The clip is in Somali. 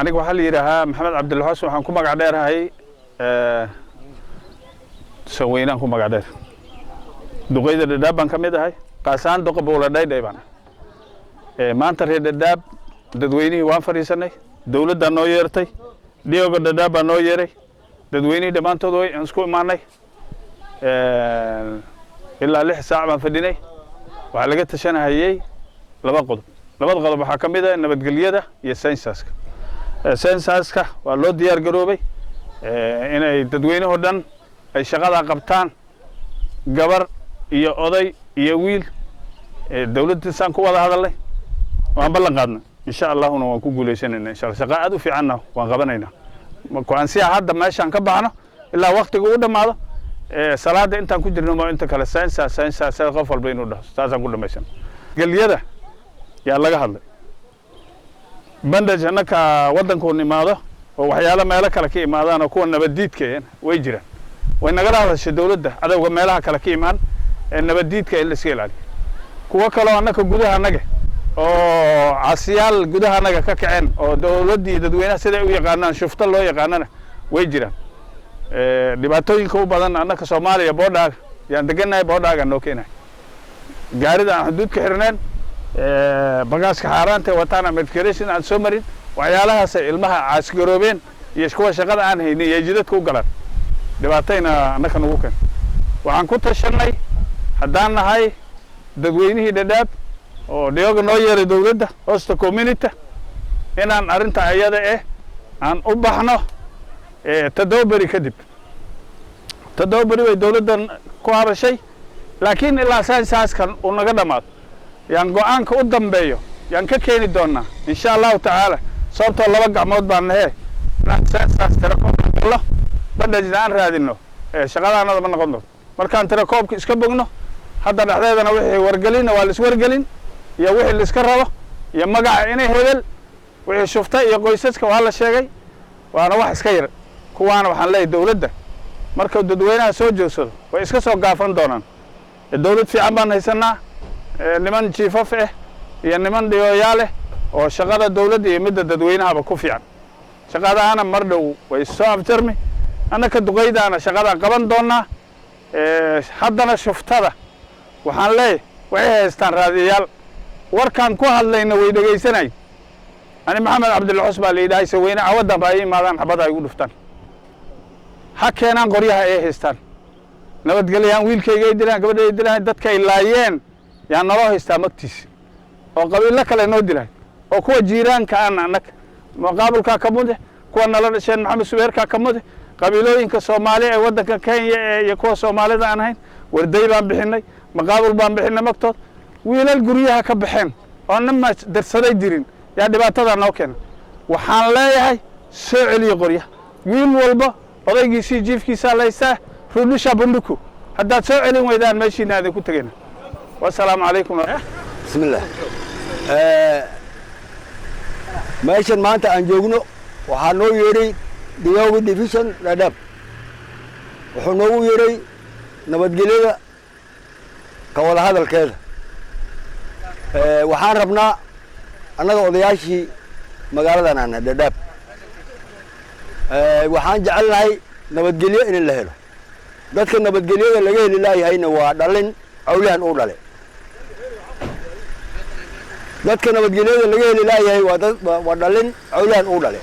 aniga waxaa la yidhaahaa maxamed cabdilxuus waxaan ku magac dheerahay saweynaan ku magac dheer duqeyda dhadhaab baan ka mid ahay qaasaan duqa buula dhaydhay baan maanta reer dhadhaab dadweynihii waan fadhiisanay dowladdaa noo yeertay dhiyooga dhadhaab baa noo yeeray dadweynihii dhammaantood way aan isku imaanay ilaa 6 saac baan fadhinay waxaa laga tashanahayay laba qodob waxaa ka mid ah nabadgelyada iyo sensaska sensaska waa loo diyaar garoobay inay dadweynuhu dhan ay shaqada qabtaan gabar iyo oday iyo wiil dawladda saan ku wada hadalay waan ballan qaadnay insha Allahuna waan ku guuleysanayna insha Allah shaqa aad u fiicanna waan qabanaynaa ku ansiya hadda meeshan ka baxno ilaa waqtiga uu dhamaado salaada intaan ku jirno ma inta kale sensa qof walba inuu dhaho taasaan ku dhamaysan galiyada yaa laga hadlay bandaj annaka wadanku nimaado oo waxyaalo meelo kale ka imaadaan oo kuwa nabadiidka way jiraan way naga hadashay dawladda adawga meelaha kale ka imaan nabadiidka in la iska ilaaliyo kuwa kale oo annaka gudaha naga oo casiyaal gudaha naga ka kaceen oo dawladdii dadweynaha sida u yaqaanaan shufta loo yaqaanana way jiraan dhibaatooyinka u badan annaka Soomaaliya boodhaaga yaan deganahay boodhaaga noo keenay gaarida aan xuduudka xirneen bagaaska xaaraanta wataana medication aan soo marin waxyaalahaas ilmaha caasgaroobeen iyo kuwa shaqada aan haynin iyo jidadka u galaan dhibaatayna annaka nagu keen waxaan ku tashanay haddaan nahay dadweynihii dhadhaab oo dhiyooga noo yeeray dawladda hoosta community inaan arrinta ayada aan u baxno tadawbari kadib tadawbari way dawladdan ku hadashay laakiin ilaa saaskan uu naga dhamaado yaan go'aanka u dambeeyo yaan ka keeni doonaa insha Allah ta'ala sababtoo laba gacmood baan nahay saas tirakoobka bandajnaan raadino shaqadaanada ma noqon doonto markaan tirakoobka iska bogno hadda dhaxdeedana wixii wargelin waa la is wargelin iyo wixii la iska rabo iyo magaca inay hebel wixii shufta iyo qoysaska waa la sheegay waana wax iska yar kuwaana waxaan leeyahay dawladda marka dadweynaha soo joogsado way iska soo gaafan doonaan dawlad fiican baan haysanaa niman jiifaf iyo niman dhiyooyaal oo shaqada dawladda iyo midda dadweynahaba ku fiican shaqadaana mar dhow way soo afjarmi annaka duqeydaana shaqada qaban doonaa haddana shuftada waxaan leeyahay waxay haystaan raadiyaal warkaan ku hadlayna way dhageysanay ani maxamed cabdilxuus baa leeyahay saweyna awadan baa imaadaan xabada ay ugu dhuftaan ha keenaan qoryaha ay haystaan nabadgelyaan wiilkayga ay dilaan gabadha ay dilaan dadka ay laayeen yaa naloo haystaa magtiis oo qabiilo kale noo dilaan oo kuwa jiiraanka aan annaka maqaabulka ka mud kuwa nala dhasheen maxamed suweerka ka mud qabiilooyinka Soomaaliya ee wadanka Kenya iyo kuwa Soomaalida aan ahayn warday baan bixinay maqaabul baan bixinay magtood wiilal guryaha ka baxeen oo nama darsaday dirin yaa dhibaatada noo keenay waxaan leeyahay soo celiyo qoryaha wiil walba odaygiisii jiifkiisa laysaa rudisha bunduku haddaad soo celin weydaan meeshiina aad ku tageen wassalaamu calaykum bismillah meeshan maanta aan joogno waxaa noo yeeray Diyooga division Dhadhaab wuxuu noogu yeeray nabadgelyada ka wada hadalkeeda waxaan rabnaa annaga odayaashii magaaladan aan Dhadhaab waxaan jecelnahay nabadgelyo in la helo dadka nabadgelyada laga heli laayahayna waa dhalin awlaan u dhale dadka nabadgelyada laga heli laayahay waa dhalin awlaan u dhale